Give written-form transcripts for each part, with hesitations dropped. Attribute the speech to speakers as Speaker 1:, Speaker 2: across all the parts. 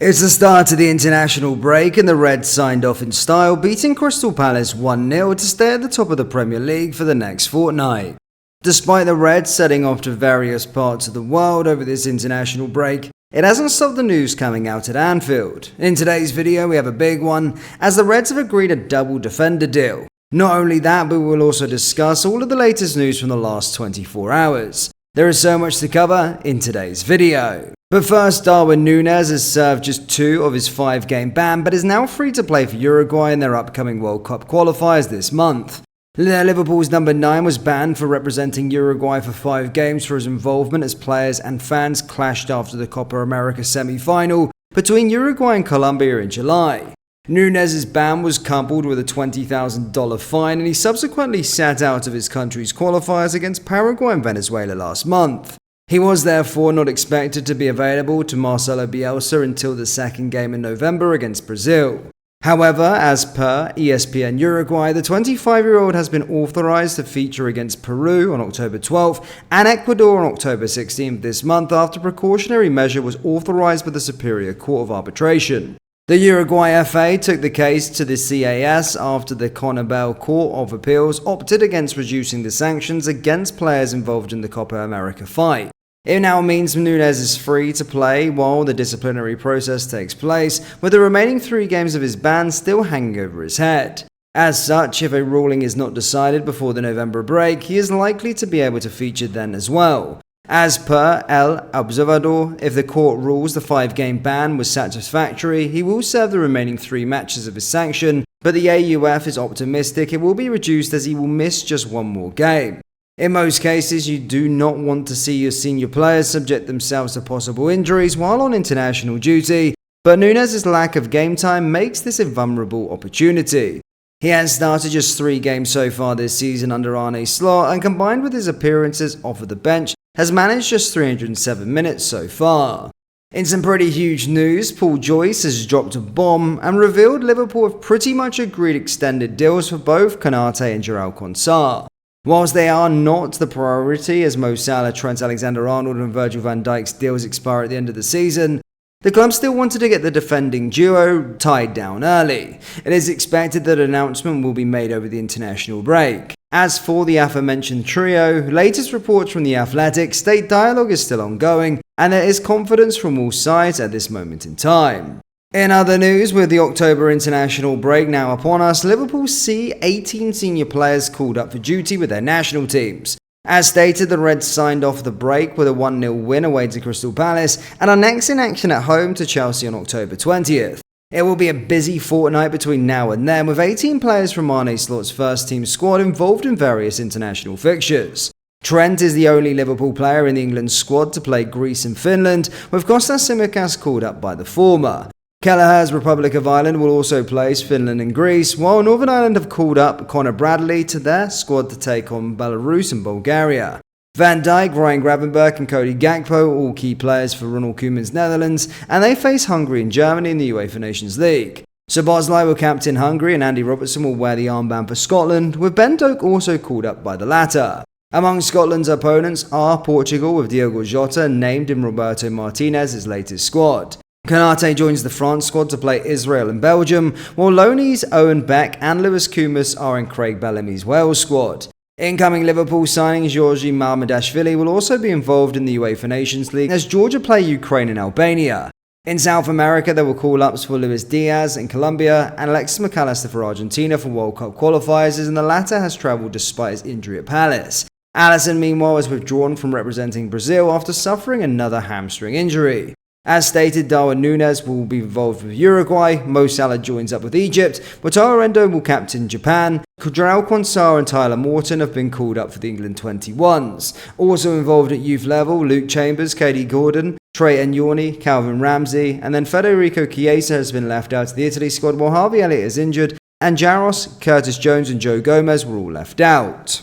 Speaker 1: It's the start of the international break and the Reds signed off in style, beating Crystal Palace 1-0 to stay at the top of the Premier League for the next fortnight. Despite the Reds setting off to various parts of the world over this international break, it hasn't stopped the news coming out at Anfield. In today's video we have a big one, as the Reds have agreed a double defender deal. Not only that, but we will also discuss all of the latest news from the last 24 hours. There is so much to cover in today's video. But first, Darwin Nunez has served just 2 of his 5-game ban, but is now free to play for Uruguay in their upcoming World Cup qualifiers this month. Liverpool's number 9 was banned for representing Uruguay for 5 games for his involvement as players and fans clashed after the Copa America semi-final between Uruguay and Colombia in July. Nunez's ban was coupled with a $20,000 fine, and he subsequently sat out of his country's qualifiers against Paraguay and Venezuela last month. He was therefore not expected to be available to Marcelo Bielsa until the second game in November against Brazil. However, as per ESPN Uruguay, the 25-year-old has been authorized to feature against Peru on October 12th and Ecuador on October 16th this month after precautionary measure was authorized by the Superior Court of Arbitration. The Uruguay FA took the case to the CAS after the CONMEBOL Court of Appeals opted against reducing the sanctions against players involved in the Copa America fight. It now means Nunez is free to play while the disciplinary process takes place, with the remaining 3 games of his ban still hanging over his head. As such, if a ruling is not decided before the November break, he is likely to be able to feature then as well. As per El Observador, if the court rules the 5-game ban was satisfactory, he will serve the remaining 3 matches of his sanction, but the AUF is optimistic it will be reduced as he will miss just 1 more game. In most cases, you do not want to see your senior players subject themselves to possible injuries while on international duty, but Nunez's lack of game time makes this a vulnerable opportunity. He has started just 3 games so far this season under Arne Slot, and combined with his appearances off of the bench, has managed just 307 minutes so far. In some pretty huge news, Paul Joyce has dropped a bomb and revealed Liverpool have pretty much agreed extended deals for both Konate and Jurgen Quansah. Whilst they are not the priority as Mo Salah, Trent Alexander-Arnold and Virgil van Dijk's deals expire at the end of the season, the club still wanted to get the defending duo tied down early. It is expected that an announcement will be made over the international break. As for the aforementioned trio, latest reports from The Athletic state dialogue is still ongoing and there is confidence from all sides at this moment in time. In other news, with the October international break now upon us, Liverpool see 18 senior players called up for duty with their national teams. As stated, the Reds signed off the break with a 1-0 win away to Crystal Palace and are next in action at home to Chelsea on October 20th. It will be a busy fortnight between now and then, with 18 players from Arne Slot's first team squad involved in various international fixtures. Trent is the only Liverpool player in the England squad to play Greece and Finland, with Kostas Tsimikas called up by the former. Kelleher's Republic of Ireland will also place Finland and Greece, while Northern Ireland have called up Conor Bradley to their squad to take on Belarus and Bulgaria. Van Dijk, Ryan Gravenberch and Cody Gakpo, all key players for Ronald Koeman's Netherlands, and they face Hungary and Germany in the UEFA Nations League. Szoboszlai will captain Hungary and Andy Robertson will wear the armband for Scotland, with Ben Doak also called up by the latter. Among Scotland's opponents are Portugal, with Diogo Jota named in Roberto Martinez's latest squad. Konate joins the France squad to play Israel and Belgium, while Loney's Owen Beck and Lewis Koumas are in Craig Bellamy's Wales squad. Incoming Liverpool signing Georgi Mamardashvili will also be involved in the UEFA Nations League as Georgia play Ukraine and Albania. In South America, there were call-ups for Luis Diaz in Colombia and Alexis McAllister for Argentina for World Cup qualifiers, and the latter has travelled despite his injury at Palace. Alisson, meanwhile, has withdrawn from representing Brazil after suffering another hamstring injury. As stated, Darwin Nunez will be involved with Uruguay, Mo Salah joins up with Egypt, Wataru Endo will captain Japan, Jurgen Quansah and Tyler Morton have been called up for the England 21s. Also involved at youth level, Luke Chambers, Katie Gordon, Trey Enyoni, Calvin Ramsey, and then Federico Chiesa has been left out of the Italy squad while Harvey Elliott is injured, and Jaros, Curtis Jones and Joe Gomez were all left out.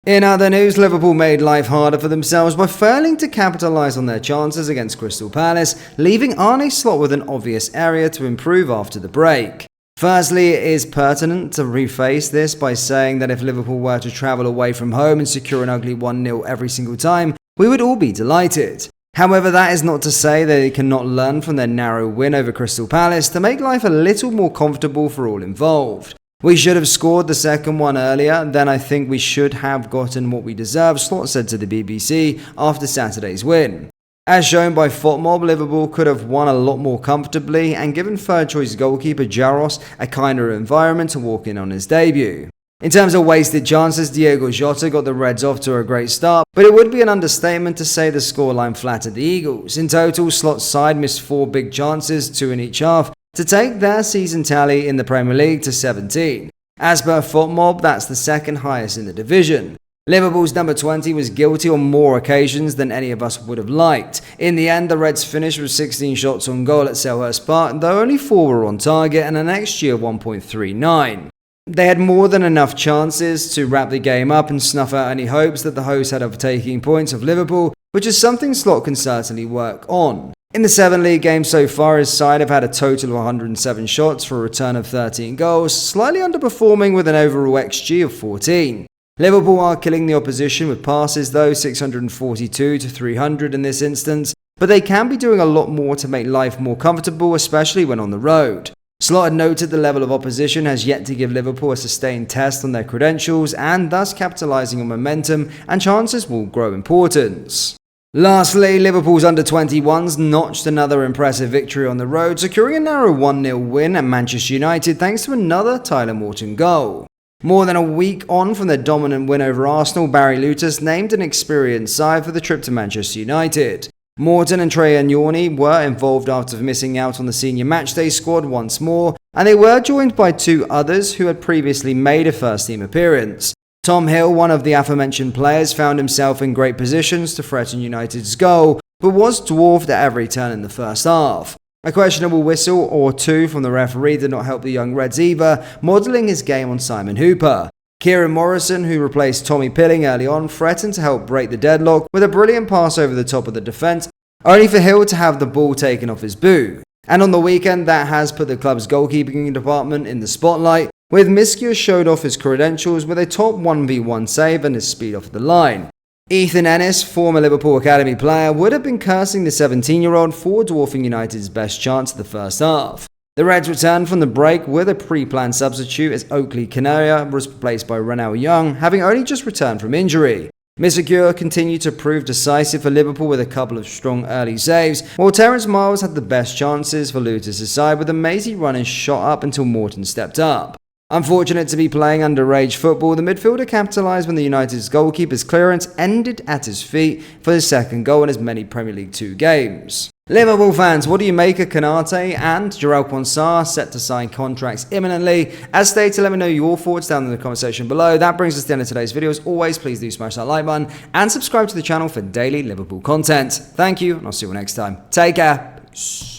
Speaker 1: In other news, Liverpool made life harder for themselves by failing to capitalise on their chances against Crystal Palace, leaving Arne Slot with an obvious area to improve after the break. Firstly, it is pertinent to reface this by saying that if Liverpool were to travel away from home and secure an ugly 1-0 every single time, we would all be delighted. However, that is not to say that they cannot learn from their narrow win over Crystal Palace to make life a little more comfortable for all involved. We should have scored the second one earlier, then I think we should have gotten what we deserve, Slot said to the BBC after Saturday's win. As shown by FOTMob, Liverpool could have won a lot more comfortably and given third-choice goalkeeper Jaros a kinder environment to walk in on his debut. In terms of wasted chances, Diogo Jota got the Reds off to a great start, but it would be an understatement to say the scoreline flattered the Eagles. In total, Slot's side missed 4 big chances, 2 in each half, to take their season tally in the Premier League to 17. As per FOTMob, that's the second highest in the division. Liverpool's number 20 was guilty on more occasions than any of us would have liked. In the end, the Reds finished with 16 shots on goal at Selhurst Park, though only 4 were on target and an XG of 1.39. They had more than enough chances to wrap the game up and snuff out any hopes that the hosts had of taking points of Liverpool, which is something Slot can certainly work on. In the 7 league games so far, his side have had a total of 107 shots for a return of 13 goals, slightly underperforming with an overall XG of 14. Liverpool are killing the opposition with passes though, 642 to 300 in this instance, but they can be doing a lot more to make life more comfortable, especially when on the road. Slot had noted the level of opposition has yet to give Liverpool a sustained test on their credentials, and thus capitalising on momentum and chances will grow importance. Lastly, Liverpool's under-21s notched another impressive victory on the road, securing a narrow 1-0 win at Manchester United thanks to another Tyler Morton goal. More than a week on from their dominant win over Arsenal, Barry Lutus named an experienced side for the trip to Manchester United. Morton and Trey Agnoni were involved after missing out on the senior matchday squad once more, and they were joined by 2 others who had previously made a first-team appearance. Tom Hill, one of the aforementioned players, found himself in great positions to threaten United's goal, but was dwarfed at every turn in the first half. A questionable whistle or 2 from the referee did not help the young Reds either, modelling his game on Simon Hooper. Kieran Morrison, who replaced Tommy Pilling early on, threatened to help break the deadlock with a brilliant pass over the top of the defence, only for Hill to have the ball taken off his boot. And on the weekend, that has put the club's goalkeeping department in the spotlight, with Miskia showed off his credentials with a top 1v1 save and his speed off the line. Ethan Ennis, former Liverpool Academy player, would have been cursing the 17-year-old for dwarfing United's best chance of the first half. The Reds returned from the break with a pre-planned substitute as Oakley Canaria was replaced by Renell Young, having only just returned from injury. Misakura continued to prove decisive for Liverpool with a couple of strong early saves, while Terence Miles had the best chances for Lutus' side with a mazy run and shot up until Morton stepped up. Unfortunate to be playing underage football, the midfielder capitalised when the United's goalkeeper's clearance ended at his feet for his second goal in as many Premier League 2 games. Liverpool fans, what do you make of Konate and Jarell Quansah set to sign contracts imminently? As stated, let me know your thoughts down in the comment section below. That brings us to the end of today's video. As always, please do smash that like button and subscribe to the channel for daily Liverpool content. Thank you, and I'll see you next time. Take care. Peace.